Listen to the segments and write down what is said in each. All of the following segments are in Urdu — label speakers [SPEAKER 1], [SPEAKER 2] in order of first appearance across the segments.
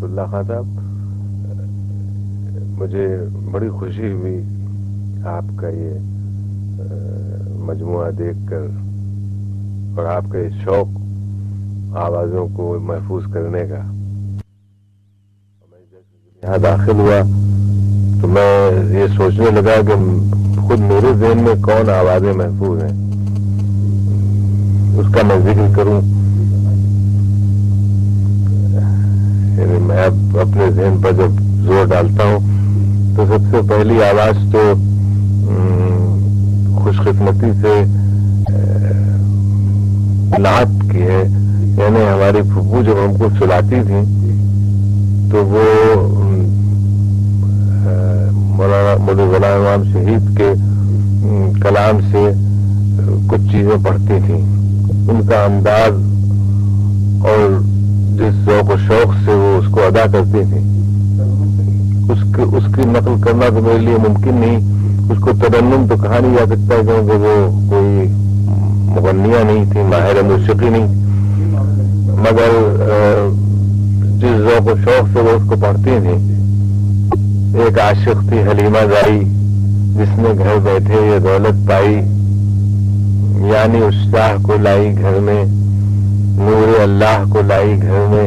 [SPEAKER 1] اللہ خان صاحب، مجھے بڑی خوشی ہوئی آپ کا یہ مجموعہ دیکھ کر اور آپ کا یہ شوق آوازوں کو محفوظ کرنے کا. میں یہاں داخل ہوا تو میں یہ سوچنے لگا کہ خود میرے ذہن میں کون آوازیں محفوظ ہیں، اس کا میں ذکر کروں. یعنی میں اب اپنے ذہن پر جب زور ڈالتا ہوں تو سب سے پہلی آواز تو خوش قسمتی سے نعت کی ہے. یعنی ہماری پھپھو جب ہم کو سلاتی تھی تو وہ مولانا مولوی غلام امام شہید کے کلام سے کچھ چیزیں پڑھتی تھیں. ان کا انداز اور جس ذوق و شوق سے وہ اس کو ادا کرتی تھیں، اس کی نقل کرنا تو میرے لیے ممکن نہیں. اس کو ترنم تو کہا نہیں جا سکتا کیونکہ وہ کوئی مغنیہ نہیں تھی، ماہر موسیقی نہیں، مگر جس ذوق و شوق سے وہ اس کو پڑھتی تھیں. ایک عاشق تھی حلیمہ زائی جس نے گھر بیٹھے یہ دولت پائی، یعنی اس شاہ کو لائی گھر میں، نور اللہ کو لائی گھر میں،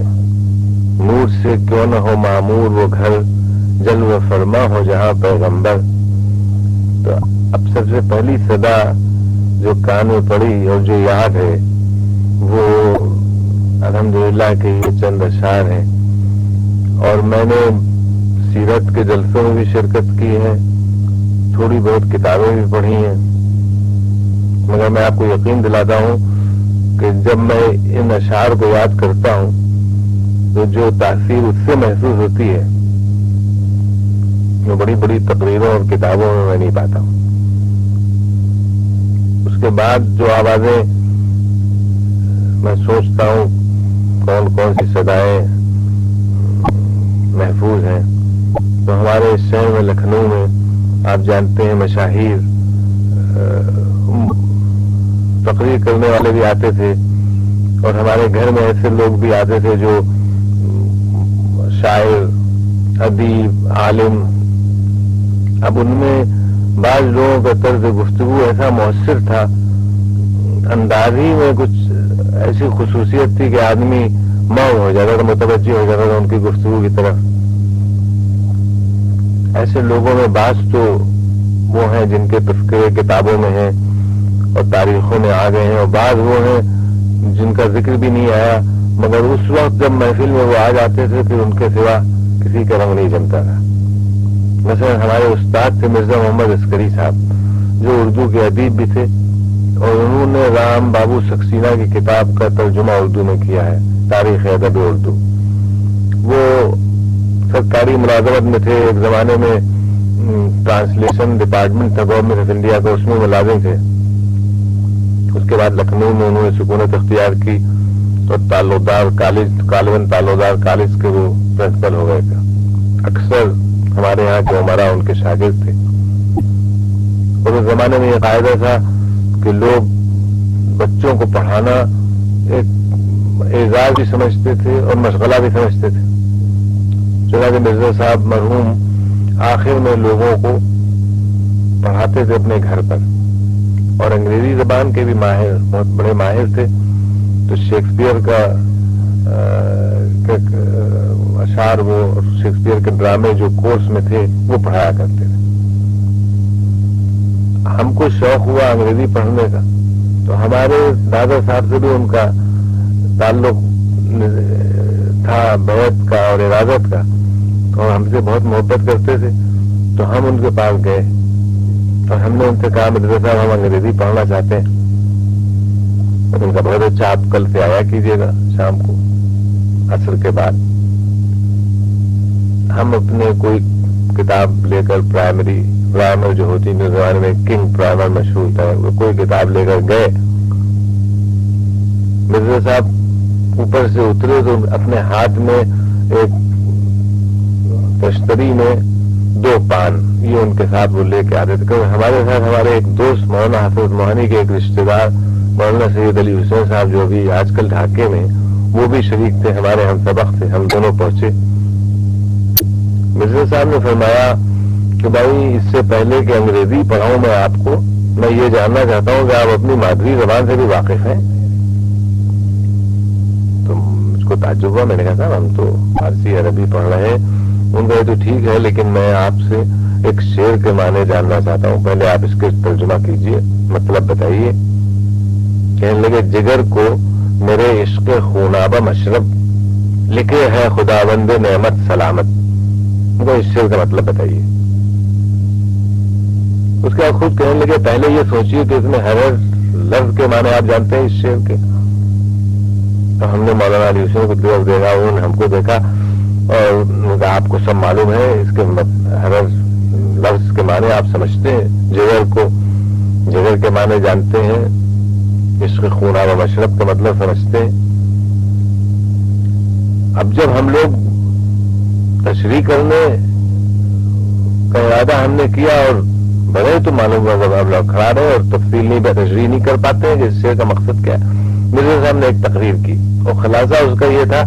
[SPEAKER 1] نور سے کیوں نہ ہو معمور وہ گھر، جلوہ فرما ہو جہاں پیغمبر. تو اب سب سے پہلی صدا جو کان میں پڑی اور جو یاد ہے وہ الحمدللہ کہ یہ چند اشعار ہیں. اور میں نے سیرت کے جلسوں میں بھی شرکت کی ہے، تھوڑی بہت کتابیں بھی پڑھی ہیں، مگر میں آپ کو یقین دلاتا ہوں کہ جب میں ان اشعار کو یاد کرتا ہوں تو جو تاثیر اس سے محسوس ہوتی ہے وہ بڑی بڑی تقریروں اور کتابوں میں نہیں پاتا ہوں. اس کے بعد جو آوازیں میں سوچتا ہوں کون کون سی صدائیں محفوظ ہیں، تو ہمارے اس شہر میں لکھنؤ میں آپ جانتے ہیں مشاہیر تقریر کرنے والے بھی آتے تھے، اور ہمارے گھر میں ایسے لوگ بھی آتے تھے جو شاعر، ادیب، عالم. اب ان میں بعض لوگوں کا طرز گفتگو ایسا مؤثر تھا، انداز ہی میں کچھ ایسی خصوصیت تھی کہ آدمی مئو ہو جاتا تھا، متوجہ ہو جاتا تھا ان کی گفتگو کی طرف. ایسے لوگوں میں بعض تو وہ ہیں جن کے تذکرے کتابوں میں ہیں اور تاریخوں میں آ گئے ہیں، اور بعض وہ ہیں جن کا ذکر بھی نہیں آیا، مگر اس وقت جب محفل میں وہ آ جاتے تھے پھر ان کے سوا کسی کا رنگ نہیں جمتا تھا. مثلا ہمارے استاد تھے مرزا محمد عسکری صاحب، جو اردو کے ادیب بھی تھے، اور انہوں نے رام بابو سکسینہ کی کتاب کا ترجمہ اردو میں کیا ہے، تاریخ ادب اردو. وہ سرکاری ملازمت میں تھے، ایک زمانے میں ٹرانسلیشن ڈپارٹمنٹ تھا گورنمنٹ آف انڈیا کا، اس میں ملازم تھے. اس کے بعد لکھنؤ میں انہوں نے سکونت اختیار کی اور تعلقدار کالج، کالون تعلقدار کالج کے وہ پرنسپل ہو گئے تھے. اکثر ہمارے یہاں کے عمرا ان کے شاگرد تھے. اور اس زمانے میں یہ قاعدہ تھا کہ لوگ بچوں کو پڑھانا ایک اعزاز بھی سمجھتے تھے اور مشغلہ بھی سمجھتے تھے. چنانچہ مرزا صاحب مرحوم آخر میں لوگوں کو پڑھاتے تھے اپنے گھر پر، اور انگریزی زبان کے بھی ماہر، بہت بڑے ماہر تھے. تو شیکسپیئر کا اشعار وہ شیکسپیئر کے ڈرامے جو کورس میں تھے وہ پڑھایا کرتے تھے. ہم کو شوق ہوا انگریزی پڑھنے کا، تو ہمارے دادا صاحب سے بھی ان کا تعلق تھا بیعت کا اور ارادت کا، اور ہم سے بہت محبت کرتے تھے. تو ہم ان کے پاس گئے اور ہم نے ان سے کہا مرزا صاحب ہم انگریزی پڑھنا چاہتے ہیں. ان کا بہت اچھا، آپ کل سے آیا کیجیے گا شام کو عصر کے بعد. ہم اپنے کوئی کتاب لے کر پرائمر جو ہوتی ہے زمانے میں کنگ پرائمر مشہور تھا، وہ کوئی کتاب لے کر گئے. مرزا صاحب اوپر سے اترے تو اپنے ہاتھ میں ایک تشتری میں 2 پان یہ ان کے ساتھ وہ لے کے آتے تھے. ہمارے ساتھ ہمارے ایک دوست مولانا حافظ موہانی کے ایک رشتے دار مولانا سید علی حسین صاحب جو ابھی آج کل ڈھاکے میں، وہ بھی شریک تھے، ہمارے ہم سبق تھے. ہم دونوں پہنچے مرزا صاحب نے فرمایا کہ بھائی اس سے پہلے کہ انگریزی پڑھاؤں میں آپ کو، میں یہ جاننا چاہتا ہوں کہ آپ اپنی مادری زبان سے بھی واقف ہیں؟ تو مجھ کو تعجب ہوا. میں نے کہا صاحب ہم تو فارسی عربی پڑھ رہے ہیں. ان کا تو ٹھیک ہے لیکن میں آپ سے ایک شعر کے معنی جاننا چاہتا ہوں، پہلے آپ اس کے ترجمہ کیجئے، مطلب بتائیے. کہنے لگے جگر کو میرے عشق خونابہ مشرب، لکھے ہے خداوند نعمت سلامت. ان کو اس شعر کا مطلب بتائیے. اس کے بعد خود کہنے لگے پہلے یہ سوچیے کہ اس میں ہر لفظ کے معنی آپ جانتے ہیں اس شعر کے. تو ہم نے مولانا علی حسین کو دیکھا، انہوں نے ہم کو دیکھا اور آپ کو سب معلوم ہے اس کے ہر لفظ کے معنی آپ سمجھتے ہیں. جگر کو، جگر کے معنی جانتے ہیں، عشق خونابہ مشرب کا مطلب سمجھتے ہیں. اب جب ہم لوگ تشریح کرنے کا ارادہ ہم نے کیا اور بڑے تو معلوم ہوا جب ہم لوگ کھڑا رہے اور تفصیل نہیں تشریح نہیں کر پاتے ہیں کہ اس شعر کا مقصد کیا ہے. مرزا صاحب نے ایک تقریر کی اور خلاصہ اس کا یہ تھا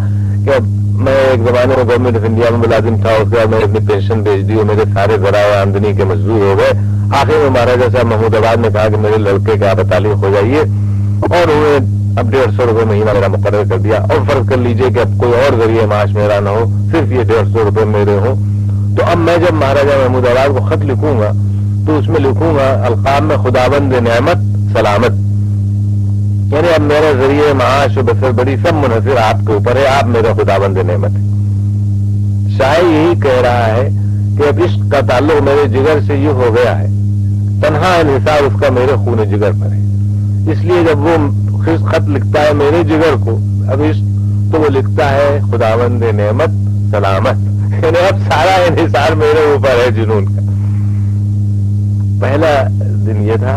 [SPEAKER 1] کہ اب میں ایک زمانے میں گورنمنٹ آف انڈیا میں ملازم تھا، اس کے بعد میں نے اپنی پینشن بھیج دی اور میرے سارے ذرائع آمدنی کے مزدور ہو گئے. آخر میں مہاراجا صاحب محمود آباد نے کہا کہ میرے لڑکے کے آپ تعلیق ہو جائیے اور انہیں اب 150 روپے مہینہ میرا مقرر کر دیا. اور فرض کر لیجئے کہ اب کوئی اور ذریعہ معاش میرا نہ ہو، صرف یہ 150 روپے میرے ہوں. تو اب میں جب مہاراجا محمود آباد کو خط لکھوں گا تو اس میں لکھوں گا القاب میں خداوند نعمت سلامت، یعنی اب میرا ذریعہ معاش و بسر بڑی سب منحصر آپ کے اوپر ہے، آپ میرا خداوند نعمت ہے. شاعر یہی کہہ رہا ہے کہ اب عشق کا تعلق میرے جگر سے یہ ہو گیا ہے، تنہا انحصار اس کا میرے خون جگر پر ہے. اس لیے جب وہ خط لکھتا ہے میرے جگر کو اب عشق، تو وہ لکھتا ہے خداوند نعمت سلامت، یعنی اب سارا انحصار میرے اوپر ہے جنون کا. پہلا دن یہ تھا.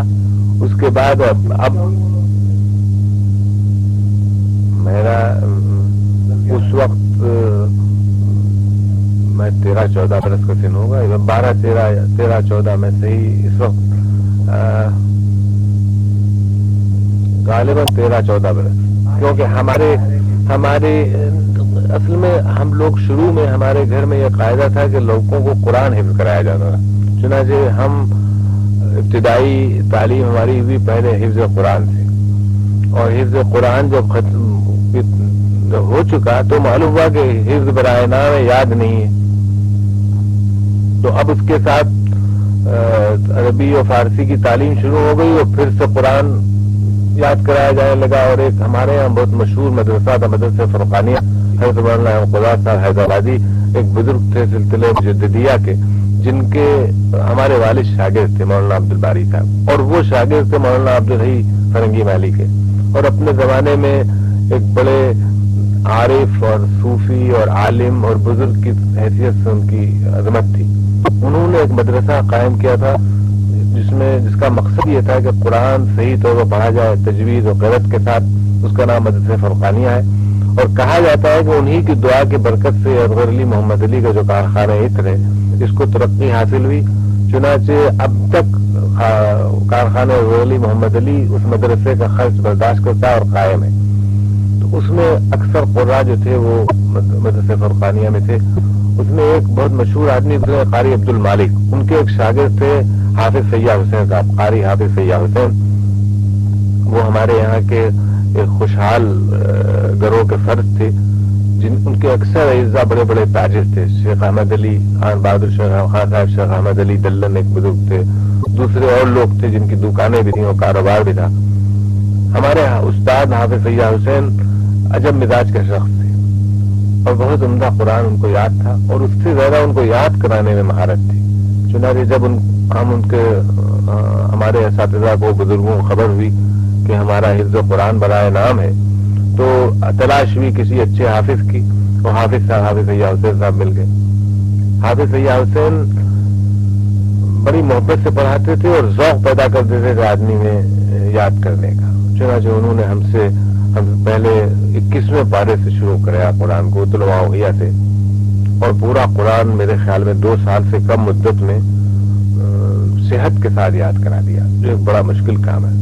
[SPEAKER 1] اس کے بعد اب میرا اس وقت میں 13-14 برس کا سن ہوگا، 12-13-14 میں صحیح اس وقت غالباً 13-14 برس. کیونکہ ہمارے اصل میں ہم لوگ شروع میں ہمارے گھر میں یہ قاعدہ تھا کہ لوگوں کو قرآن حفظ کرایا جاتا تھا. چنانچہ ہم ابتدائی تعلیم ہماری ہوئی پہلے حفظ قرآن سے، اور حفظ قرآن جب ختم ہو چکا تو معلوم ہوا کہ حفظ برائے نام یاد نہیں ہے. تو اب اس کے ساتھ عربی اور فارسی کی تعلیم شروع ہو گئی اور پھر سے قرآن یاد کرایا جانے لگا. اور ایک ہمارے یہاں بہت مشہور مدرسہ تھا، مدرسہ فرقانیہ، حضرت مولانا قضا صاحب حیدرآبادی ایک بزرگ تھے سلسلے مجددیہ کے، جن کے ہمارے والد شاگرد تھے مولانا عبدالباری صاحب، اور وہ شاگرد تھے مولانا عبدالحی فرنگی مالی کے. اور اپنے زمانے میں ایک بڑے عارف اور صوفی اور عالم اور بزرگ کی حیثیت سے ان کی عظمت تھی. انہوں نے ایک مدرسہ قائم کیا تھا جس کا مقصد یہ تھا کہ قرآن صحیح طور پر پڑھا جائے تجوید و قرأت کے ساتھ. اس کا نام مدرسہ فرقانیہ ہے، اور کہا جاتا ہے کہ انہی کی دعا کی برکت سے اصغر علی محمد علی کا جو کارخانہ عطر ہے اس کو ترقی حاصل ہوئی. چنانچہ اب تک کارخانہ اصغر علی محمد علی اس مدرسے کا خرچ برداشت کرتا ہے اور قائم ہے. تو اس میں اکثر قراء جو تھے وہ مدرسہ فرقانیہ میں تھے. اس میں ایک بہت مشہور آدمی تھے قاری عبد المالک، ان کے ایک شاگرد تھے حافظ سیاح حسین صاحب، قاری حافظ سیاح حسین. وہ ہمارے یہاں کے ایک خوشحال گروہ کے فرد تھے، ان کے اکثر اعزا بڑے بڑے تاجر تھے. شیخ احمد علی خان بہادر شیخ خان صاحب، شیخ احمد علی دلن ایک بزرگ تھے، دوسرے اور لوگ تھے جن کی دکانیں بھی تھیں اور کاروبار بھی تھا. ہمارے استاد حافظ سیاح حسین عجب مزاج کے شخص تھے اور بہت عمدہ قرآن ان کو یاد تھا، اور اس سے زیادہ ان کو یاد کرانے میں مہارت تھی. چنانچہ جب ہمارے اساتذہ کو بزرگوں کو خبر ہوئی کہ ہمارا حفظ قرآن برائے نام ہے تو تلاش ہوئی کسی اچھے حافظ کی، اور حافظ سیاح حسین صاحب مل گئے. حافظ سیاح حسین بڑی محبت سے پڑھاتے تھے اور ذوق پیدا کرتے تھے کہ آدمی میں یاد کرنے کا. چنانچہ انہوں نے ہم پہلے 21ویں پارے سے شروع کرایا قرآن کو، تلوا غیہ سے، اور پورا قرآن میرے خیال میں 2 سال سے کم مدت میں صحت کے ساتھ یاد کرا دیا، جو ایک بڑا مشکل کام ہے.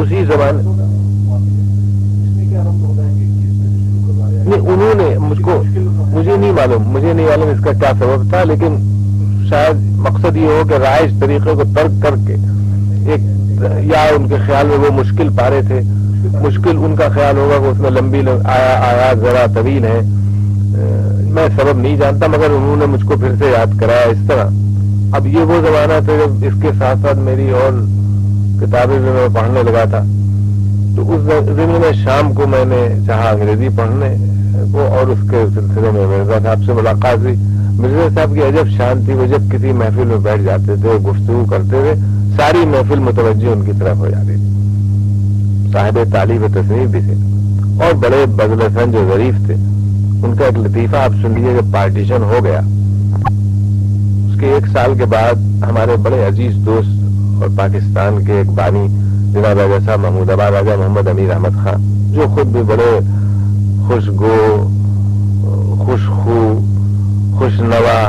[SPEAKER 1] اسی زبان نہیں، انہوں نے مجھے نہیں معلوم اس کا کیا سبب تھا، لیکن شاید مقصد یہ ہو کہ رائج طریقے کو ترک کر کے یا ان کے خیال میں وہ مشکل پارے تھے، مشکل ان کا خیال ہوگا کہ اس میں لمبی آیات ذرا طویل ہیں، میں سبب نہیں جانتا، مگر انہوں نے مجھ کو پھر سے یاد کرایا اس طرح۔ اب یہ وہ زمانہ تھا جب اس کے ساتھ ساتھ میری اور کتابیں بھی میں پڑھنے لگا تھا، تو اس دن میں شام کو میں نے چاہا انگریزی پڑھنے کو، اور اس کے سلسلے میں مرزا صاحب سے ملاقات ہوئی۔ مرزا صاحب کی عجب شان تھی، وہ جب کسی محفل میں بیٹھ جاتے تھے، گفتگو کرتے تھے، ساری محفل متوجہ ان کی طرف ہو جاتی تھی۔ صاحب تعلیف تصنیف بھی تھے اور بڑے بذل سنج و ظریف تھے۔ ان کا ایک لطیفہ آپ سن لیجیے، جب پارٹیشن ہو گیا اس کے 1 سال کے بعد ہمارے بڑے عزیز دوست اور پاکستان کے ایک بانی جناب راجہ صاحب محمود آباد راجہ محمد امیر احمد خان، جو خود بھی بڑے خوشگو، خوش خو، خوش نوا،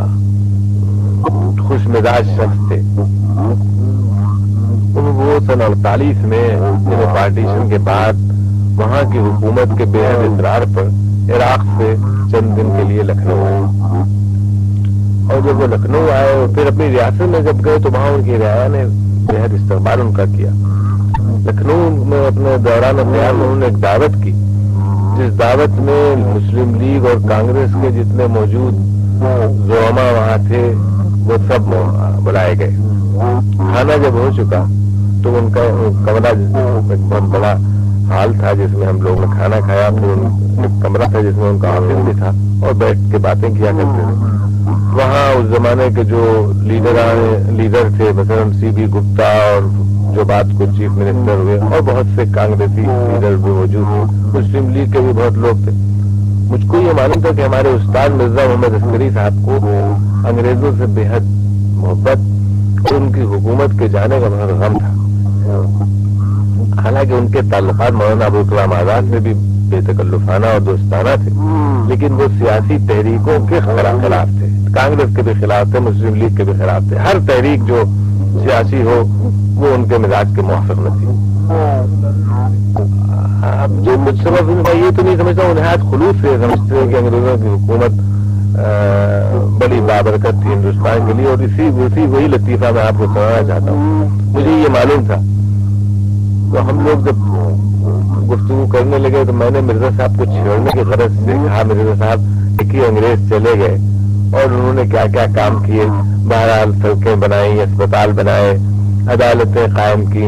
[SPEAKER 1] خوش مزاج شخص تھے، وہ سن 48 میں جنہیں پارٹیشن کے بعد وہاں کی حکومت کے بے حد اصرار پر عراق سے چند دن کے لیے لکھنؤ آئے، اور جب وہ لکھنؤ آئے اور پھر اپنی ریاست میں جب گئے تو وہاں ان کی رعایا نے بے حد استقبال ان کا کیا۔ لکھنؤ میں اپنے دوران قیام میں انہوں نے ایک دعوت کی، جس دعوت میں مسلم لیگ اور کانگریس کے جتنے موجود زعما وہاں تھے وہ سب بلائے گئے۔ کھانا جب ہو چکا تو ان کا کمرہ ایک بہت بڑا ہال تھا جس میں ہم لوگوں نے کھانا کھایا، پھر ایک کمرہ تھا جس میں ان کا آفس بھی تھا، اور بیٹھ کے باتیں کیا کرتے تھے۔ وہاں اس زمانے کے جو لیڈر تھے، مثلا سی بی گپتا، اور جو بعد کو چیف منسٹر ہوئے، اور بہت سے کانگریسی لیڈر بھی موجود تھے، مسلم لیگ کے بھی بہت لوگ تھے۔ مجھ کو یہ معلوم تھا کہ ہمارے استاد مرزا محمد عسکری صاحب کو انگریزوں سے بے حد محبت اور ان کی حکومت کے جانے کا بہت غم تھا۔ حالانکہ ان کے تعلقات مولانا ابوالکلام آزاد سے بھی بے تکلفانہ اور دوستانہ تھے، لیکن وہ سیاسی تحریکوں کے خلاف تھے، کانگریس کے بھی خلاف تھے، مسلم لیگ کے بھی خلاف تھے۔ ہر تحریک جو سیاسی ہو وہ ان کے مزاج کے موافق نہ تھی۔ اب جو کچھ سبب ان کا یہ تو نہیں سمجھتا ہوں، نہایت خلوص سے سمجھتے ہیں کہ انگریزوں کی حکومت بڑی بابرکت تھی ہندوستان کے لیے، اور وہی لطیفہ میں آپ کو سنانا چاہتا ہوں۔ مجھے یہ معلوم تھا، تو ہم لوگ جب گفتگو کرنے لگے تو میں نے مرزا صاحب کو چھیڑنے کی غرض سے کہا، مرزا صاحب ایک ہی انگریز چلے گئے اور انہوں نے کیا کیا کام کیے، بہرحال سڑکیں بنائی، اسپتال بنائے، عدالتیں قائم کی،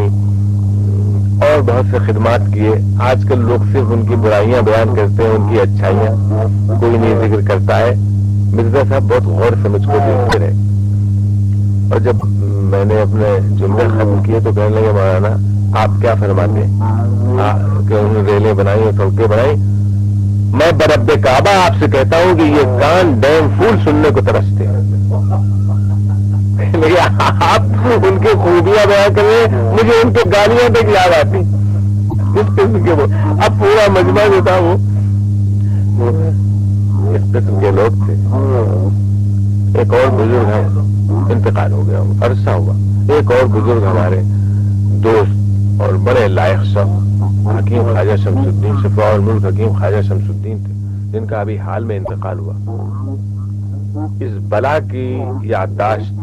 [SPEAKER 1] اور بہت سے خدمات کیے۔ آج کل لوگ صرف ان کی برائیاں بیان کرتے ہیں، ان کی اچھائیاں کوئی نہیں ذکر کرتا ہے۔ مرزا صاحب بہت غور سے مجھ کو دیکھتے رہے، اور جب میں نے اپنے جملے ختم کیے تو کہنے لگے، مولانا آپ کیا فرماتے ہیں کہ انہوں نے ریلیں بنائی اور سڑکیں بنائی؟ میں برب کعبہ آپ سے کہتا ہوں کہ یہ کان ڈیم پھول سننے کو ترستے ہیں، لیکن آپ ان کی خوبیاں بیان کریں، مجھے ان کے گالیاں تک یاد آتی اس قسم کے۔ وہ اب پورا مجمع جو تھا وہ اس قسم کے لوگ تھے۔ ایک اور بزرگ ہیں، انتقال ہو گیا، عرصہ ہوا، ایک اور بزرگ ہمارے دوست اور بڑے لائق شخص حکیم خواجہ شمس الدین، شفاء الملک حکیم خواجہ شمس الدین تھے، جن کا ابھی حال میں انتقال ہوا۔ اس بلا کی یادداشت،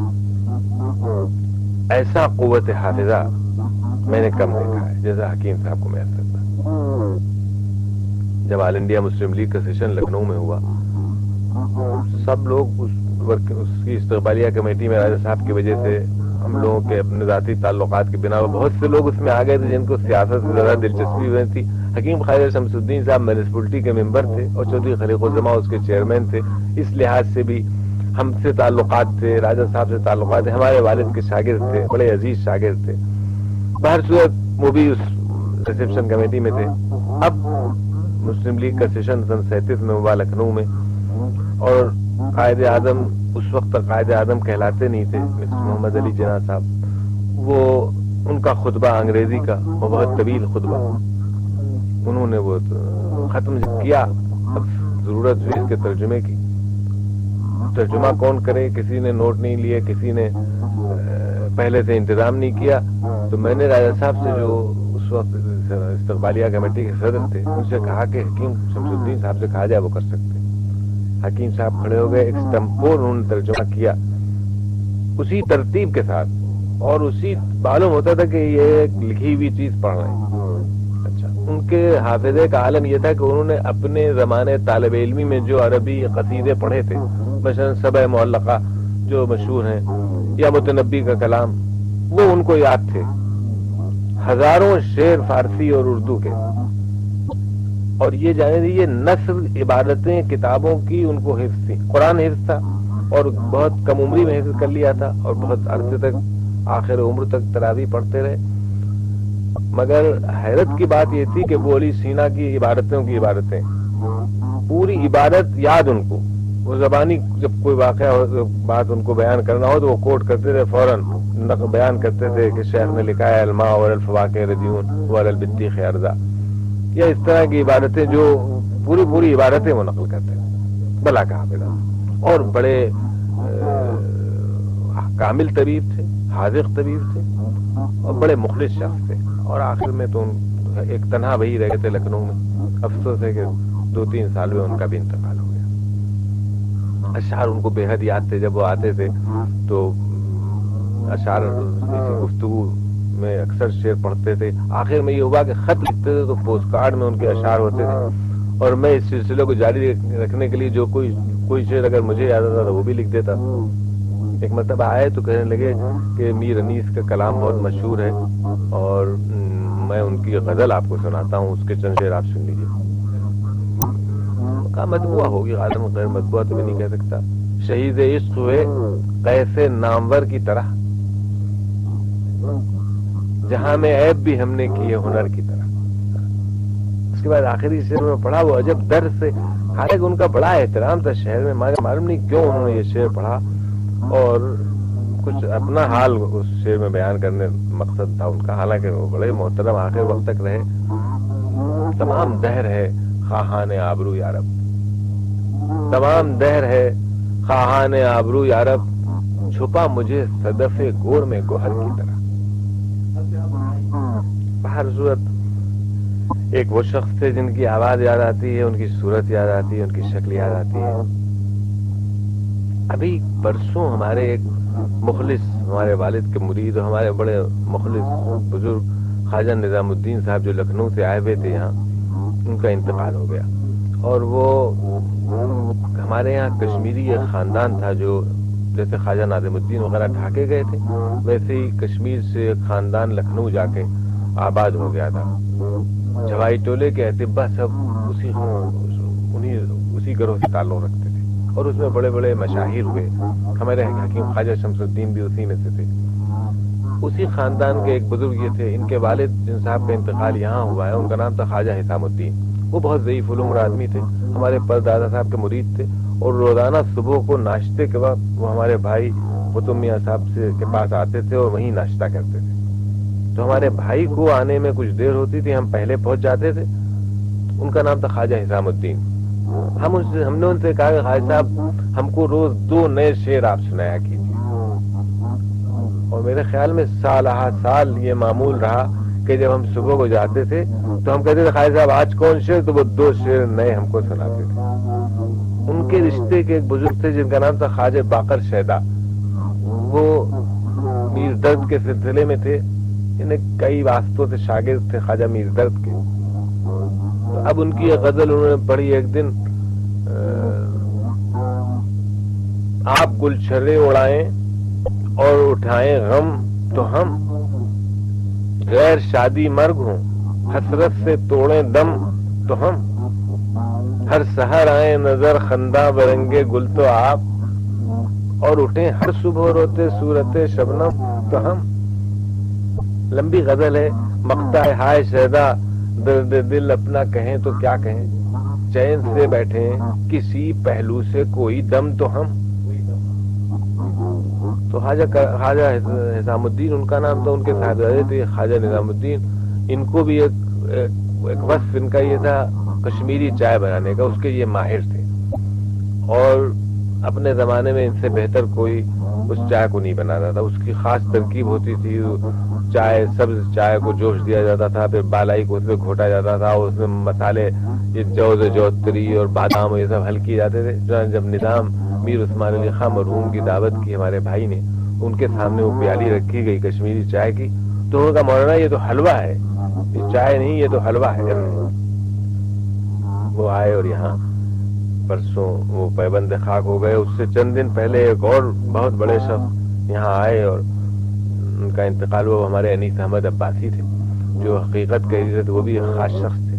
[SPEAKER 1] ایسا قوت حافظہ میں نے کم دیکھا ہے جیسا حکیم صاحب کو میسر تھا۔ جب آل انڈیا مسلم لیگ کا سیشن لکھنؤ میں ہوا، سب لوگ اس کی استقبالیہ کمیٹی میں راجہ صاحب کی وجہ سے، ہم لوگوں کے اپنے ذاتی تعلقات کے بنا پر بہت سے لوگ اس میں آ گئے تھے جن کو سیاست سے زیادہ دلچسپی ہوئی تھی۔ حکیم خواجہ شمس الدین صاحب میونسپلٹی کے ممبر تھے اور چودھری خلیق الزماں اس کے چیئرمین تھے، اس لحاظ سے بھی ہم سے تعلقات تھے، راجہ صاحب سے تعلقات تھے، ہمارے والد کے شاگرد تھے، بڑے عزیز شاگرد تھے۔ بہر صورت وہ بھی اس ریسیپشن کمیٹی میں تھے۔ اب مسلم لیگ کا سیشن سن 37 میں ہوا لکھنؤ میں، اور قائد اعظم اس وقت تک قائد اعظم کہلاتے نہیں تھے، محمد علی جناح صاحب، وہ ان کا خطبہ انگریزی کا، وہ بہت طویل خطبہ انہوں نے وہ ختم کیا۔ اب ضرورت ہوئی اس کے ترجمے کی، ترجمہ کون کرے، کسی نے نوٹ نہیں لیے، کسی نے پہلے سے انتظام نہیں کیا، تو میں نے راجہ صاحب سے، جو اس وقت استقبالیہ کمیٹی کے صدر تھے، ان سے کہا کہ حکیم شمس الدین صاحب سے کہا جائے وہ کر سکتے ہیں۔ حکیم صاحب کھڑے ہو گئے, ایکسٹمپور انہوں نے ترجمہ کیا اسی ترتیب کے ساتھ, اور اسی معلوم ہوتا تھا کہ یہ ایک لکھی ہوئی چیز پڑھ رہے ہیں. اچھا, ان کے حافظے کا عالم یہ تھا کہ انہوں نے اپنے زمانے طالب علمی میں جو عربی قصیدے پڑھے تھے, مثلا سبع معلقہ جو مشہور ہیں, یا متنبی کا کلام, وہ ان کو یاد تھے. ہزاروں شعر فارسی اور اردو کے, اور یہ جانے دیجیے نثر عبادتیں کتابوں کی ان کو حفظ تھی. قرآن حفظ تھا اور بہت کم عمری میں حفظ کر لیا تھا, اور بہت عرصے تک آخر عمر تک تراویح پڑھتے رہے. مگر حیرت کی بات یہ تھی کہ وہ علی سینا کی عبارتوں کی عبارتیں, پوری عبارت یاد ان کو. وہ زبانی جب کوئی واقعہ بات ان کو بیان کرنا ہو تو وہ کوٹ کرتے تھے, فوراً بیان کرتے تھے کہ شیخ نے لکھا ہے الماء والفواکہ ردیون والبتی خیارزہ, یا اس طرح کی عبارتیں جو پوری عبارتیں وہ نقل کرتے تھے. بلا کہا بلا, اور بڑے کامل طبیب تھے, حاذق طبیب تھے, اور بڑے مخلص شخص تھے. اور آخر میں تو ایک تنہا وہی رہ گئے تھے لکھنؤ میں. افسوس ہے کہ 2-3 سال میں ان کا بھی انتقال ہو گیا. اشعار ان کو بے حد یاد تھے. جب وہ آتے تھے تو اشعار گفتگو میں اکثر شعر پڑھتے تھے. آخر میں یہ ہوا کہ خط لکھتے تھے تو پوسٹ کارڈ میں ان کے اشعار ہوتے تھے, اور میں اس سلسلے کو جاری رکھنے کے لیے جو کوئی شعر اگر مجھے یاد آتا تھا وہ بھی لکھ دیتا. ایک مرتبہ آئے تو کہنے لگے کہ میر انیس کا کلام بہت مشہور ہے, اور میں ان کی غزل آپ کو سناتا ہوں, اس کے چند شعر آپ سن لیجیے. کہا مطبوعہ ہوگی, غالباً غیر مطبوعہ تو بھی نہیں کہہ سکتا. شہید عشق ہوئے قیس نامور کی طرح, جہاں میں عیب بھی ہم نے کیے ہنر کی طرح. اس کے بعد آخری شعر میں پڑھا وہ عجب درد سے, حالانکہ ان کا بڑا احترام تھا شہر میں, معلوم نہیں کیوں انہوں نے یہ شعر پڑھا, اور کچھ اپنا حال اس شعر میں بیان کرنے مقصد تھا ان کا. حالانکہ وہ بڑے محترم آخر وقت تک رہے. تمام دہر ہے خواہان آبرو یارب, تمام دہر ہے خواہان آبرو یارب, چھپا مجھے صدف گور میں گوہر کی طرح. بہر صورت ایک وہ شخص تھے جن کی آواز یاد آتی ہے, ان کی صورت یاد آتی ہے, ان کی شکل یاد آتی ہے. ابھی پرسوں ہمارے ایک مخلص, ہمارے والد کے مرید اور ہمارے بڑے مخلص بزرگ خواجہ نظام الدین صاحب جو لکھنؤ سے آئے ہوئے تھے یہاں, ان کا انتقال ہو گیا. اور وہ ہمارے یہاں کشمیری ایک خاندان تھا جو جیسے خواجہ ناظم الدین وغیرہ ڈھاکے گئے تھے, ویسے ہی کشمیر سے ایک خاندان لکھنؤ جا کے آباد ہو گیا تھا. جوائی ٹولے کے اطباء سب اسی گروہ سے تعلق رکھتے تھے, اور اس میں بڑے بڑے مشاہیر ہوئے. ہمارے حکیم خواجہ شمس الدین بھی اسی میں سے تھے. اسی خاندان کے ایک بزرگ یہ تھے, ان کے والد جن صاحب کا انتقال یہاں ہوا ہے, ان کا نام تھا خواجہ حسام الدین. وہ بہت ضعیف العمر آدمی تھے, ہمارے پردادا صاحب کے مرید تھے, اور روزانہ صبح کو ناشتے کے وقت وہ ہمارے بھائی قطب میاں صاحب کے پاس آتے تھے اور وہیں ناشتہ کرتے تھے. تو ہمارے بھائی کو آنے میں کچھ دیر ہوتی تھی, ہم پہلے پہنچ جاتے تھے. ان کا نام تھا خواجہ حسام الدین. ہم نے ان سے کہا کہ خواجہ صاحب ہم کو روز 2 نئے شعر آپ سنایا کیجیے. اور میرے خیال میں سال یہ معمول رہا کہ جب ہم صبح کو جاتے تھے تو ہم کہتے تھے خواجہ صاحب آج کون شعر, تو وہ 2 شعر نئے ہم کو سناتے تھے. ان کے رشتے کے ایک بزرگ تھے جن کا نام تھا خواجہ باقر شیدا, وہ میر درد کے سلسلے میں تھے, انہیں کئی واسطوں سے شاگرد تھے خواجہ میر درد کے. تو اب ان کی یہ غزل انہوں نے پڑھی ایک دن, آپ گلچھرے اڑائیں اور اٹھائیں غم تو ہم, غیر شادی مرگ ہوں حسرت سے توڑیں دم تو ہم, ہر سحر آئیں نظر خندہ برنگے گل تو آپ, اور اٹھیں ہر صبح روتے صورت شبنم تو ہم. لمبی غزل ہے. مقطع ہے ہائے شہدا درد دل اپنا کہیں تو کیا کہیں, چین سے بیٹھے کسی پہلو سے کوئی دم تو ہم. تو خواجہ حسام الدین ان کا نام تھا, ان کے صاحبزادے تھے خواجہ نظام الدین. ان کو بھی ایک وصف ان کا یہ تھا کشمیری چائے بنانے کا, اس کے یہ ماہر تھے, اور اپنے زمانے میں ان سے بہتر کوئی اس چائے کو نہیں بناتا تھا. اس کی خاص ترکیب ہوتی تھی, چائے سبز چائے کو جوش دیا جاتا تھا, پھر بالائی کو اس میں گھوٹا جاتا تھا, اس میں مسالے یہ جوز جوتری اور بادام یہ سب حل کیے جاتے تھے. جب نظام میر عثمان علی خان مرحوم کی دعوت کی ہمارے بھائی نے, ان کے سامنے وہ پیالی رکھی گئی کشمیری چائے کی, تو انہوں نے کہا مولانا یہ تو حلوہ ہے, یہ چائے نہیں یہ تو حلوہ ہے. وہ آئے اور یہاں پرسوں وہ پیبند خاک ہو گئے. اس سے چند دن پہلے ایک اور بہت بڑے شخص یہاں آئے اور ان کا انتقال ہوا. ہمارے انیس احمد عباسی تھے جو حقیقت کہی تھے, تو وہ بھی ایک خاص شخص تھے.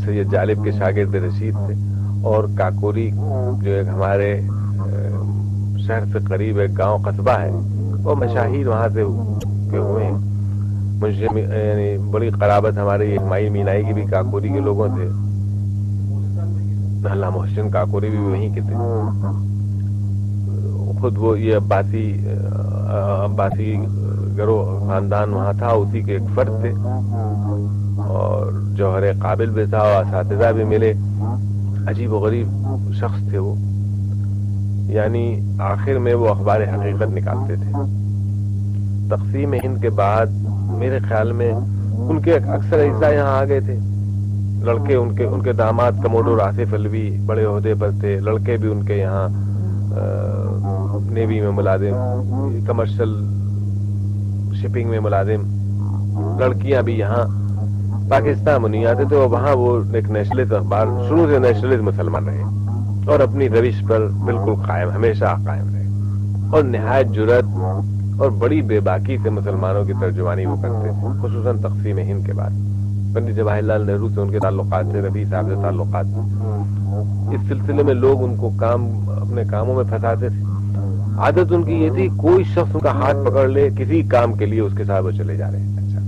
[SPEAKER 1] سید جالب کے شاگرد رشید تھے. اور کاکوری جو ایک ہمارے شہر سے قریب ایک گاؤں قصبہ ہے, وہ مشاہیر وہاں سے ہوئے ہیں. مجھے یعنی بڑی قرابت ہمارے اسماعیل مینائی کی بھی کاکوری کے لوگوں سے. اللہ محسن کاکوری بھی وہیں کے تھے. خود وہ یہ عباسی گروہ خاندان وہاں تھا, اسی کے ایک فرد تھے. اور جوہر قابل بھی تھا, اور اساتذہ بھی ملے. عجیب و غریب شخص تھے وہ. یعنی آخر میں وہ اخبار حقیقت نکالتے تھے. تقسیم ہند کے بعد میرے خیال میں ان کے اکثر اجزاء یہاں آ گئے تھے. لڑکے ان کے داماد کموڈور آصف الوی بڑے عہدے پر تھے. لڑکے بھی ان کے یہاں نیوی میں ملازم, کمرشل شپنگ میں ملازم. لڑکیاں بھی یہاں پاکستان میں نہیں آتے تھے. اور وہاں وہ ایک نیشنلسٹ اخبار, شروع سے نیشنلسٹ مسلمان رہے اور اپنی روش پر بالکل قائم, ہمیشہ قائم رہے. اور نہایت جرأت اور بڑی بے باکی سے مسلمانوں کی ترجمانی وہ کرتے تھے, خصوصاً تقسیم ہند کے بعد. پنڈت جواہر لال نہرو سے ان کے تعلقات تھے, رفیع صاحب سے تعلقات تھے. اس سلسلے میں لوگ ان کو اپنے کاموں میں پھنساتے تھے. عادت ان کی یہ تھی, کوئی شخص ان کا ہاتھ پکڑ لے کسی کام کے لیے, اس کے ساتھ وہ چلے جا رہے ہیں. اچھا,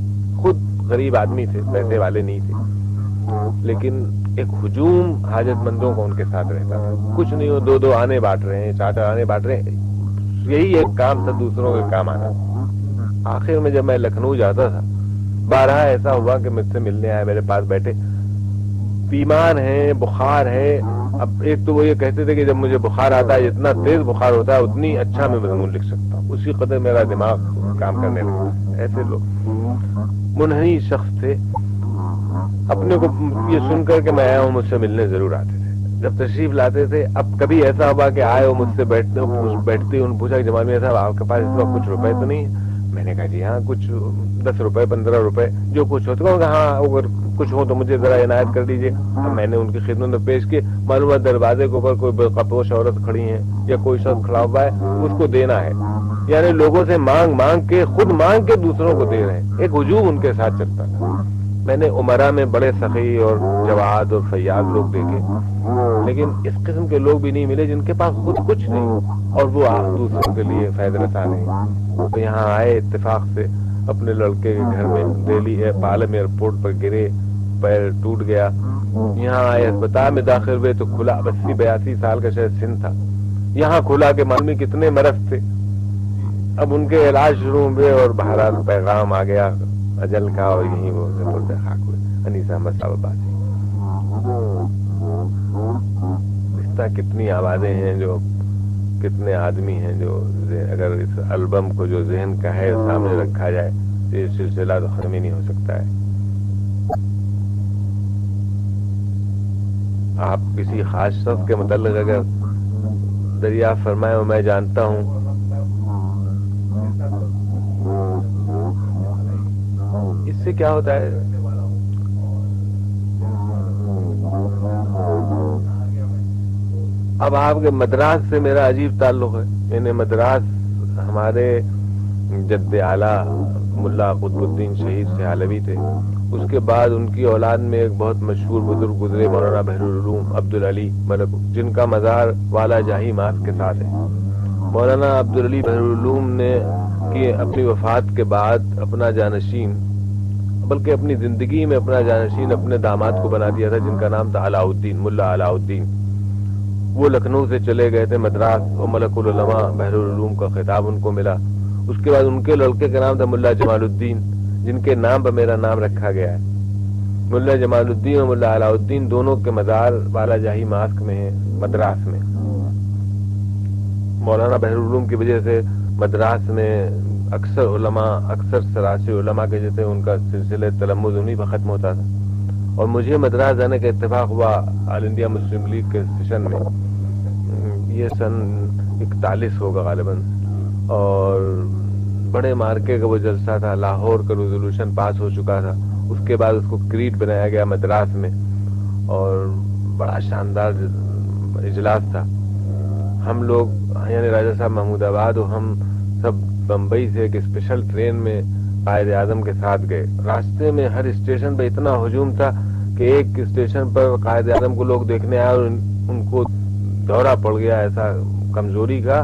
[SPEAKER 1] خود غریب آدمی تھے, پیسے والے نہیں تھے, لیکن ایک ہجوم حاجت مندوں کا ان کے ساتھ رہتا تھا. کچھ نہیں ہو, دو آنے بانٹ رہے ہیں, چار آنے بانٹ رہے ہیں, یہی ایک کام تھا, دوسروں کے کام آنا. آخر میں جب میں لکھنؤ جاتا تھا, بارہا ایسا ہوا کہ مجھ سے ملنے آئے, میرے پاس بیٹھے, بیمار ہیں, بخار ہے. اب ایک تو وہ یہ کہتے تھے کہ جب مجھے بخار آتا ہے, جتنا تیز بخار ہوتا ہے اتنی اچھا میں مضمون لکھ سکتا ہوں, اسی قدر میرا دماغ کام کرنے لگتا ہے. ایسے لوگ منحنی شخص تھے. اپنے کو یہ سن کر کہ میں آیا ہوں, مجھ سے ملنے ضرور آتے تھے. جب تشریف لاتے تھے, اب کبھی ایسا ہوا کہ آئے ہو مجھ سے بیٹھتے, انہوں نے پوچھا کہ جمال میاں صاحب آپ کے پاس اس وقت کچھ روپے تو نہیں؟ میں نے کہا جی ہاں, کچھ 10 روپے 15 روپے جو کچھ ہو. تو ہاں اگر کچھ ہو تو مجھے ذرا عنایت کر دیجیے. اب میں نے ان کی خدمت میں پیش کی. معلوم ہے دروازے کے اوپر کوئی بےقپوش عورت کھڑی ہے یا کوئی شخص کھڑا ہوا ہے, اس کو دینا ہے. یعنی لوگوں سے مانگ کے, خود مانگ کے دوسروں کو دے رہے ہیں. ایک ہجوم ان کے ساتھ چلتا تھا. میں نے عمرہ میں بڑے سخی اور جواد اور فیاض لوگ دیکھے, لیکن اس قسم کے لوگ بھی نہیں ملے جن کے پاس خود کچھ نہیں اور وہ دوسروں کے لیے فائدہ رسا نہیں. تو یہاں آئے اتفاق سے, اپنے لڑکے کے گھر میں دہلی پالم ایئرپورٹ پر گرے, پیر ٹوٹ گیا. یہاں آئے, اسپتال میں داخل ہوئے تو کھلا, 82 سال کا شاید سن تھا. یہاں کھلا کہ معلوم کتنے مرض تھے. اب ان کے علاج شروع ہوئے اور بہرحال پیغام آ گیا اجل کا, اور یہیں وہ خاک ہوئے. انیس احمد صاحب عباسی. اس طرح کتنی آوازیں ہیں, جو کتنے آدمی ہیں جو اگر اس البم کو جو ذہن کا ہے سامنے رکھا جائے تو یہ سلسلہ تو ختم ہی نہیں ہو سکتا ہے. آپ کسی خاص شخص کے متعلق اگر دریافت فرمائے, اور میں جانتا ہوں اس سے کیا ہوتا ہے. اب آپ کے مدراس سے میرا عجیب تعلق ہے. یعنی مدراس ہمارے جد اعلیٰ ملا قطب الدین شہید سہالوی تھے. اس کے بعد ان کی اولاد میں ایک بہت مشہور بزرگ گزرے, مولانا بحرالعلوم عبدالعلی ملک, جن کا مزار والا جاہی ماسک کے ساتھ ہے. مولانا عبدالعلی بحرالعلوم نے کی اپنی وفات کے بعد اپنا جانشین, بلکہ اپنی زندگی میں اپنا جانشین اپنے داماد کو بنا دیا تھا, جن کا نام تھا علاء الدین, ملا علاء الدین. وہ لکھنؤ سے چلے گئے تھے مدراس, اور ملک العلماء بحرالعلوم کا خطاب ان کو ملا. اس کے بعد ان کے لڑکے کا نام تھا ملا جمال الدین, جن کے نام پر میرا نام رکھا گیا ہے. ملا جمال الدین اور ملا علاء الدین دونوں کے مزار والا جاہی ماسک میں ہیں مدراس میں. مولانا بحرالعلوم کی وجہ سے مدراس میں اکثر سراسی علماء کے جیسے ان کا سلسلہ تلمذ انہی پر ختم ہوتا تھا, اور مجھے مدراس جانے کا اتفاق ہوا آل انڈیا مسلم لیگ کے سیشن میں، یہ سن 41 ہوگا غالباً، اور بڑے مارکے کا وہ جلسہ تھا، لاہور کا ریزولوشن پاس ہو چکا تھا، اس کے بعد اس کو کریڈ بنایا گیا مدراس میں، اور بڑا شاندار اجلاس تھا۔ ہم لوگ یعنی راجہ صاحب محمود آباد اور ہم سب بمبئی سے ایک اسپیشل ٹرین میں قائد اعظم کے ساتھ گئے۔ راستے میں ہر اسٹیشن پہ اتنا ہجوم تھا کہ ایک اسٹیشن پر قائد اعظم کو لوگ دیکھنے آئے اور ان کو دورہ پڑ گیا ایسا کمزوری کا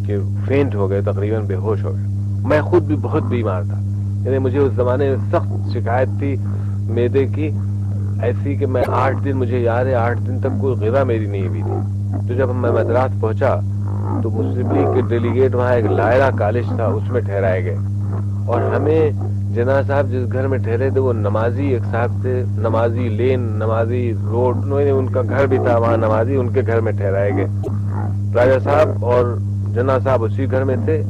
[SPEAKER 1] کہ فینٹ ہو گئے، تقریباً بے ہوش ہو گئے۔ میں خود بھی بہت بیمار تھا، یعنی مجھے اس زمانے میں سخت شکایت تھی معدے کی، ایسی کہ میں 8 دن، مجھے یاد ہے 8 دن تک کوئی غذا میری نہیں ہوئی تھی۔ تو جب میں مدراس پہنچا تو مسلم لیگ کے ڈیلیگیٹ وہاں ایک لائرہ کالج تھا، اس میں ٹھہرائے گئے، اور ہمیں جناح صاحب جس گھر میں ٹھہرے تھے وہ نمازی ایک صاحب تھے، نمازی لین، نمازی روڈ، ان کا گھر بھی تھا وہاں نمازی، ان کے گھر میں ٹھہرائے گئے۔ راجہ صاحب اور جناح صاحب اسی گھر میں تھے،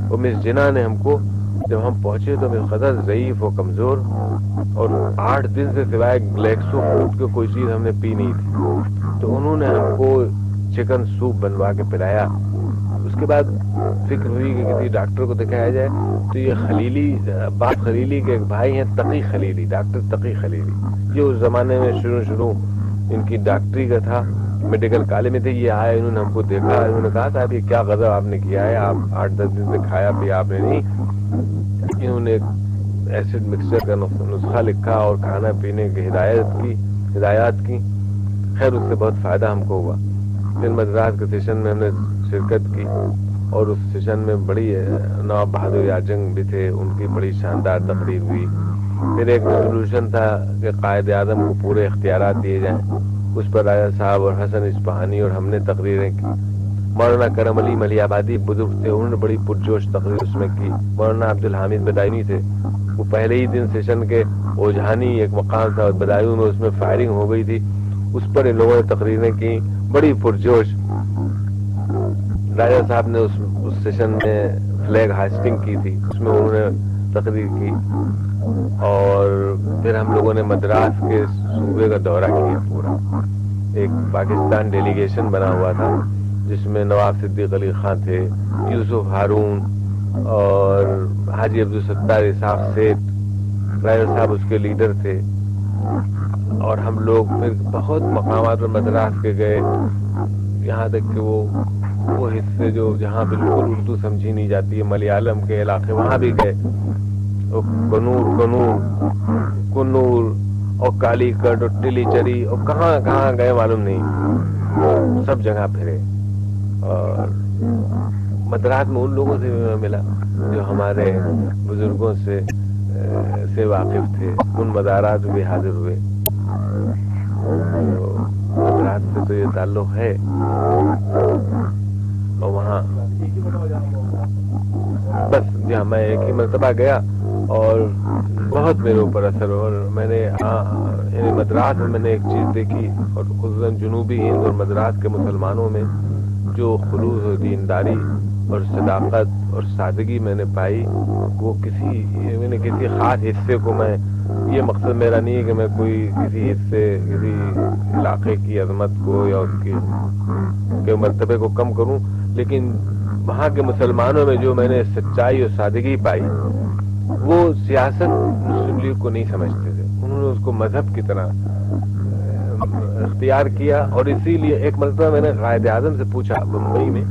[SPEAKER 1] اور مس جناح نے ہم کو، جب ہم پہنچے تو میں قدر ضعیف و کمزور، اور 8 دن سے سوائے گلیکسو فوڈ کی کوئی چیز ہم نے پی نہیں تھی، تو انہوں نے ہم کو چکن سوپ بنوا کے پلایا۔ اس کے بعد فکر ہوئی کہ کسی ڈاکٹر کو دکھایا جائے، تو یہ خلیلی، عباس خلیلی کے ایک بھائی ہیں تقی خلیلی، ڈاکٹر تقی خلیلی، یہ اس زمانے میں شروع ان کی ڈاکٹری کا تھا، میڈیکل کالج میں تھے، یہ آئے، انہوں نے ہم کو دیکھا، انہوں نے کہا صاحب یہ کیا غضب آپ نے کیا ہے، آپ 8-10 دن سے کھایا پیا آپ نے نہیں۔ انہوں نے ایسڈ مکسچر کا نسخہ لکھا اور کھانا پینے کی ہدایات کی، خیر اس سے بہت فائدہ ہم کو ہوا۔ پھر مدراس کے سیشن میں ہم نے شرکت کی، اور اس سیشن میں بڑی نواب بہادر یارجنگ بھی تھے، ان کی بڑی شاندار تقریر ہوئی۔ پھر ایک ریزولوشن تھا کہ قائد اعظم کو پورے اختیارات دیے جائیں، اس پر راجہ صاحب اور حسن اصفہانی اور ہم نے تقریریں کی۔ مولانا کرم علی ملی آبادی بزرگ تھے، انہوں نے بڑی پرجوش تقریر اس میں کی۔ مولانا عبدالحمید بدائنی تھے، وہ پہلے ہی دن سیشن کے اوجھانی ایک مقام تھا، بدایوں میں اس میں فائرنگ ہو گئی تھی، اس پر ان لوگوں نے تقریریں کی بڑی پرجوش۔ راجہ صاحب نے اس سیشن میں فلیگ ہاسٹنگ کی تھی، اس میں انہوں نے تقریر کی، اور پھر ہم لوگوں نے مدراس کے صوبے کا دورہ کیا پورا۔ ایک پاکستان ڈیلیگیشن بنا ہوا تھا جس میں نواب صدیق علی خان تھے، یوسف ہارون اور حاجی عبدالستار اسحاق سیٹھ، راجہ صاحب اس کے لیڈر تھے، اور ہم لوگ پھر بہت مقامات پر مدراس کے گئے، یہاں تک کہ وہ حصے جو جہاں بالکل اردو سمجھی نہیں جاتی ہے، ملیالم کے علاقے، وہاں بھی گئے، کنور اور کالی کٹ اور ٹلی چری اور کہاں گئے معلوم نہیں، سب جگہ پھرے، اور مدراس میں ان لوگوں سے بھی ملا جو ہمارے بزرگوں سے واقف تھے، ان مزارات میں بھی حاضر ہوئے۔ مدراس سے تو یہ تعلق ہے، اور وہاں بس جہاں میں ایک ہی مرتبہ گیا اور بہت میرے اوپر اثر، اور میں نے یعنی مدراس میں نے ایک چیز دیکھی، اور خصوصاً جنوبی ہند اور مدراس کے مسلمانوں میں جو خلوص اور دینداری اور صداقت اور سادگی میں نے پائی، وہ کسی خاص حصے کو، میں یہ مقصد میرا نہیں ہے کہ میں کوئی کسی علاقے کی عظمت کو یا اس کے مرتبے کو کم کروں، لیکن وہاں کے مسلمانوں میں جو میں نے سچائی اور سادگی پائی، وہ سیاست مسلم لیگ کو نہیں سمجھتے تھے، انہوں نے اس کو مذہب کی طرح اختیار کیا، اور اسی لیے ایک مرتبہ میں نے قائد اعظم سے پوچھا بمبئی میں،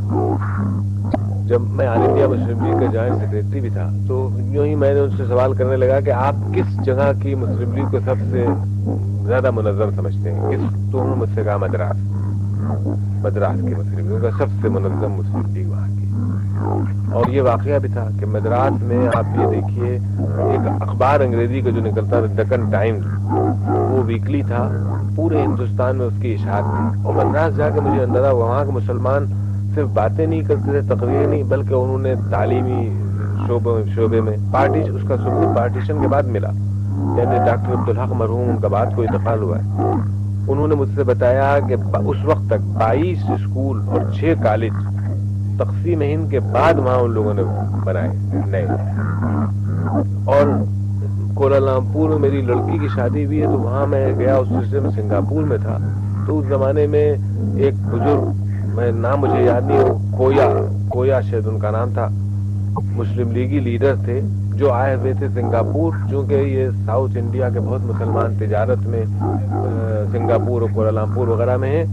[SPEAKER 1] جب میں آل انڈیا مسلم لیگ کا جوائنٹ سیکریٹری بھی تھا، تو یوں ہی میں نے ان سے سوال کرنے لگا کہ آپ کس جگہ کی مسلم لیگ کو سب سے زیادہ منظم سمجھتے ہیں؟ تو انہوں نے مجھ سے کہا مدراس کی مسلم لیگ کا سب سے منظم مسلم لیگ وہاں کی۔ اور یہ واقعہ بھی تھا کہ مدراس میں آپ یہ دیکھیے، ایک اخبار انگریزی کا جو نکلتا تھا ڈکن ٹائمز، وہ ویکلی تھا، پورے ہندوستان میں اس کی اشاعت تھی، اور مدراس جا کے مجھے اندازہ وہاں کے مسلمان صرف باتیں نہیں کرتے تھے، تقریریں نہیں، بلکہ انہوں نے تعلیمی شعبے میں اس کا ثبوت پارٹیشن کے بعد ملا، یعنی ڈاکٹر عبدالحق مرحوم ان کا بعد کو انتقال ہوا ہے، انہوں نے مجھ سے بتایا کہ اس وقت تک 22 اسکول اور 6 کالج تقسیم ہند کے بعد وہاں ان لوگوں نے بنائے نئے، اور کوالالمپور میں میری لڑکی کی شادی ہوئی ہے تو وہاں میں گیا، اس سلسلے میں سنگاپور میں تھا. تو اس زمانے میں ایک بزرگ، میں نام مجھے یاد نہیں، کویا شاید ان کا نام تھا، مسلم لیگی لیڈر تھے جو آئے ہوئے تھے سنگاپور. چونکہ یہ ساؤتھ انڈیا کے بہت مسلمان تجارت میں سنگاپور اور کوالالمپور وغیرہ میں ہیں،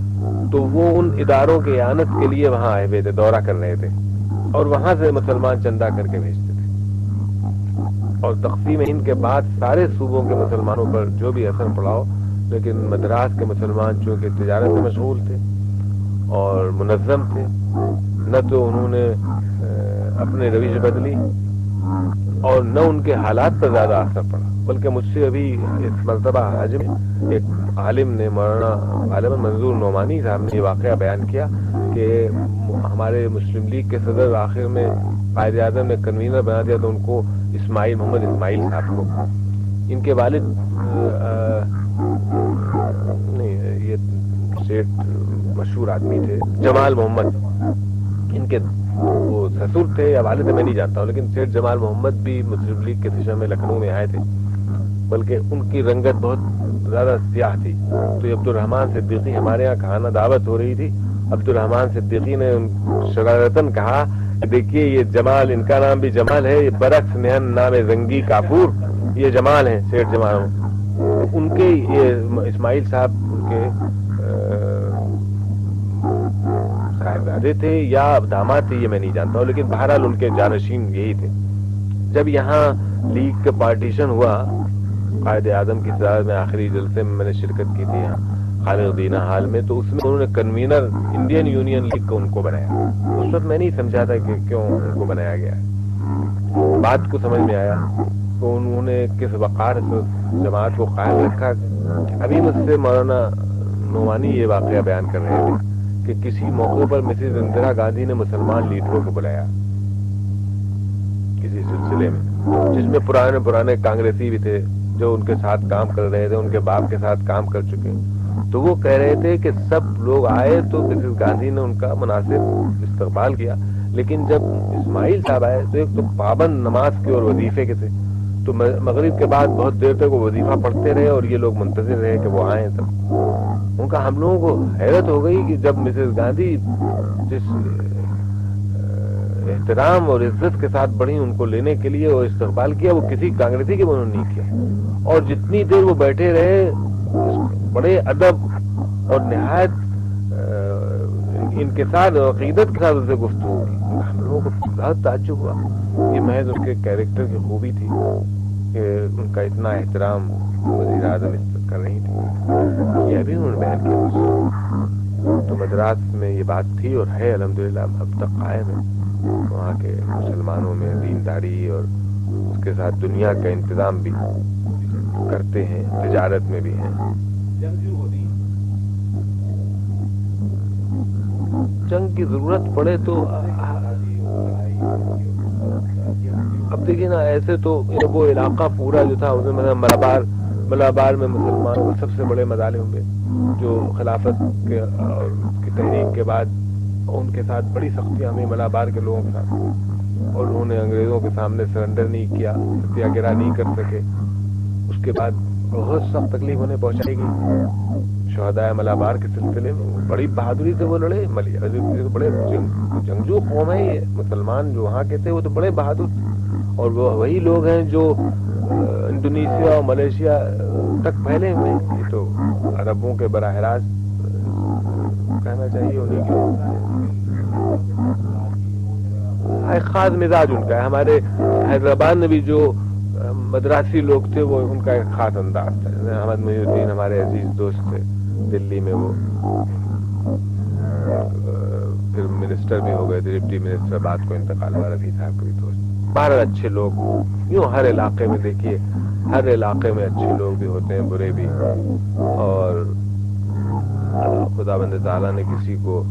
[SPEAKER 1] تو وہ ان اداروں کے اعانت کے لیے وہاں آئے ہوئے تھے، دورہ کر رہے تھے، اور وہاں سے مسلمان چندہ کر کے بھیجتے تھے. اور تقسیم ہند کے بعد سارے صوبوں کے مسلمانوں پر جو بھی اثر پڑا ہو، لیکن مدراس کے مسلمان چونکہ تجارت میں مشغول تھے اور منظم تھے، نہ تو انہوں نے اپنے رویش بدلی اور نہ ان کے حالات پر زیادہ اثر پڑا. بلکہ مجھ سے ابھی اس مرتبہ حج میں ایک عالم نے، مولانا غالباً منظور نعمانی صاحب نے یہ واقعہ بیان کیا کہ ہمارے مسلم لیگ کے صدر آخر میں قائد اعظم نے کنوینر بنا دیا تو ان کو محمد اسماعیل صاحب کو، ان کے والد نہیں، یہ سیٹ مشہور آدمی تھے جمال محمد، ان کے وہ سسر تھے یا والد میں نہیں جانتا ہوں، لیکن سیٹ جمال محمد بھی مسلم لیگ کے سیشن میں لکھنؤ میں آئے تھے. بلکہ ان کی رنگت بہت زیادہ سیاہ تھی. تو یہ عبدالرحمان صدیقی ہمارے یہاں کھانا دعوت ہو رہی تھی، عبدالرحمان صدیقی نے شرارتاً کہا کہ دیکھیے یہ جمال، ان کا نام بھی جمال ہے، یہ برعکس نہن نام زنگی کافور، یہ جمال ہیں سیٹ جمال. ان کے یہ اسماعیل صاحب ان کے صاحبزادے تھے یا داماد تھے، یہ میں نہیں جانتا ہوں، لیکن بہرحال ان کے جانشین یہی تھے. جب یہاں لیگ کا پارٹیشن ہوا، قائد اعظم کی صدارت میں آخری جلسے میں نے شرکت کی تھی یہاں خالق دینا حال میں، تو اس میں انہوں نے کنوینر انڈین یونین لیگ کو ان کو بنایا. اس وقت میں نہیں سمجھا تھا کہ کیوں ان کو بنایا گیا ہے، بات کو سمجھ میں آیا تو انہوں نے کس وقار سے جماعت کو قائم رکھا. ابھی مجھ سے مولانا نعمانی یہ واقعہ بیان کر رہے تھے کہ کسی موقع پر مسز اندرا گاندھی نے مسلمان لیڈروں کو بلایا کسی سلسلے میں، جس میں پرانے کانگریسی بھی تھے جو ان کے ساتھ کام کر رہے تھے، ان کے باپ کے ساتھ کام کر چکے. تو وہ کہہ رہے تھے کہ سب لوگ آئے تو مسز گاندھی نے ان کا مناسب استقبال کیا، لیکن جب اسماعیل صاحب آئے تو ایک تو پابند نماز کے اور وظیفے کے تھے، تو مغرب کے بعد بہت دیر تک وہ وظیفہ پڑھتے رہے اور یہ لوگ منتظر رہے کہ وہ آئیں. تب ان کا ہم لوگوں کو حیرت ہو گئی کہ جب مسز گاندھی جس احترام اور عزت کے ساتھ بڑھی ان کو لینے کے لیے اور استقبال کیا، وہ کسی کانگریسی کے انہوں نے نہیں کیا. اور جتنی دیر وہ بیٹھے رہے بڑے ادب اور نہایت انکسار اور عقیدت کے ساتھ اسے گفتگو کی. ہم لوگوں کو بہت تعجب ہوا. یہ محض ان کے کیریکٹر کی خوبی تھی کہ ان کا اتنا احترام وزیر اعظم کر رہی تھی. یہ بھی انہوں نے بیان کیا. تو مدراس میں یہ بات تھی اور ہے الحمدللہ اب تک قائم ہے. وہاں کے مسلمانوں میں دینداری اور اس کے ساتھ دنیا کا انتظام بھی کرتے ہیں، تجارت میں بھی ہیں. جنگ کی ضرورت پڑے تو اب دیکھیے نا، ایسے تو وہ علاقہ پورا جو تھا اس میں مثلا ملابار میں مسلمانوں کے سب سے بڑے مظالم ہوئے جو خلافت کے اور کی تحریک کے بعد ان کے ساتھ بڑی سختیاں ہوئی ملابار کے لوگوں کے ساتھ، اور انہوں نے انگریزوں کے سامنے سرنڈر نہیں کیا، ستیہ گرہ نہیں کر سکے. اس کے بعد بہت سخت تکلیف انہیں پہنچائی گئی. شہدائے ملابار کے سلسلے میں بڑی بہادری سے وہ لڑے. بڑے جنگجو قوم ہے یہ مسلمان جو وہاں کے تھے، وہ تو بڑے بہادر تھے. اور وہ وہی لوگ ہیں جو انڈونیشیا اور ملیشیا تک پھیلے ہوئے. یہ تو عربوں کے براہ راست کہنا چاہیے انہیں ایک خاص مزاج ان کا ہے. ہمارے حیدرآباد میں بھی جو مدراسی لوگ تھے وہ ان کا ایک خاص انداز تھا. احمد محی الدین ہمارے عزیز دوست تھے دلی میں، وہ پھر منسٹر بھی ہو گئے تھے، ڈپٹی منسٹر، بعد کو انتقال ہوا. رفیع صاحب کے بھی دوست، بہت اچھے لوگ. یوں ہر علاقے میں دیکھیے، ہر علاقے میں اچھے لوگ بھی ہوتے ہیں، برے بھی. اور خدا بند تعالیٰ نے کسی کو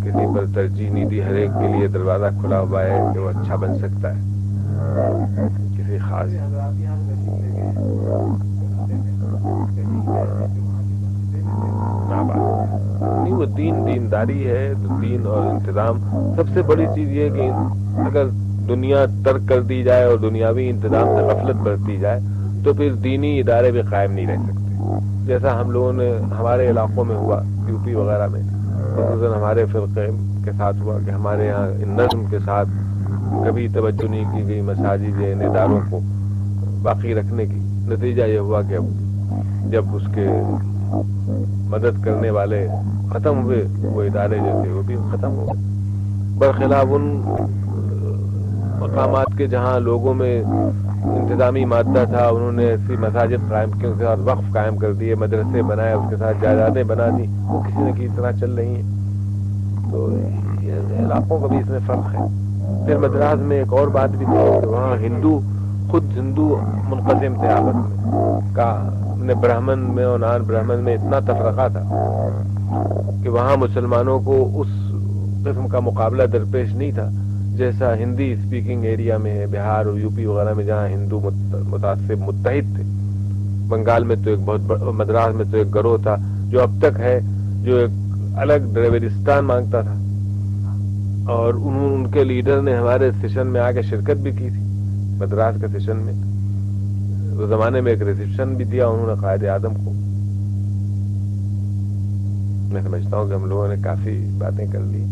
[SPEAKER 1] کسی پر ترجیح نہیں دی. ہر ایک کے لیے دروازہ کھلا ہوا ہے کہ وہ اچھا بن سکتا ہے. کسی خاص نہیں، وہ دینداری ہے. دین اور انتظام سب سے بڑی چیز یہ ہے کہ اگر دنیا ترک کر دی جائے اور دنیاوی انتظام سے غفلت برتی جائے تو پھر دینی ادارے بھی قائم نہیں رہ سکتے. جیسا ہم لوگوں نے ہمارے علاقوں میں ہوا، یو پی وغیرہ میں، خصوصاً ہمارے فرقے کے ساتھ ہوا کہ ہمارے یہاں نظم کے ساتھ کبھی توجہ نہیں کی گئی مساجد یا اداروں کو باقی رکھنے کی. نتیجہ یہ ہوا کہ اب جب اس کے مدد کرنے والے ختم ہوئے، وہ ادارے جو تھے وہ بھی ختم ہو گئے. برخلاف ان مقامات کے جہاں لوگوں میں انتظامی مادہ تھا، انہوں نے ایسی مساجد قائم کی، اس کے ساتھ وقف قائم کر دیے، مدرسے بنائے، اس کے ساتھ جائیدادیں بنا دی، وہ کسی نہ کسی طرح چل رہی ہیں. تو یہ علاقوں کا بھی اس میں فرق ہے. پھر مدراس میں ایک اور بات بھی تھی کہ وہاں خود ہندو منقسم تھے آپس میں، برہمن میں اور نان برہمن میں اتنا تفرقہ تھا کہ وہاں مسلمانوں کو اس قسم کا مقابلہ درپیش نہیں تھا جیسا ہندی اسپیکنگ ایریا میں ہے، بہار اور یو پی وغیرہ میں جہاں ہندو متعصب متحد تھے. بنگال میں تو ایک بہت مدراس میں تو ایک گروہ تھا جو اب تک ہے، جو ایک الگ ڈریوریستان مانگتا تھا، اور ان کے لیڈر نے ہمارے سیشن میں آ کے شرکت بھی کی تھی. مدراس کے سیشن میں اس زمانے میں ایک ریسیپشن بھی دیا انہوں نے قائد اعظم کو. میں سمجھتا ہوں کہ ہم لوگوں نے کافی باتیں کر لی.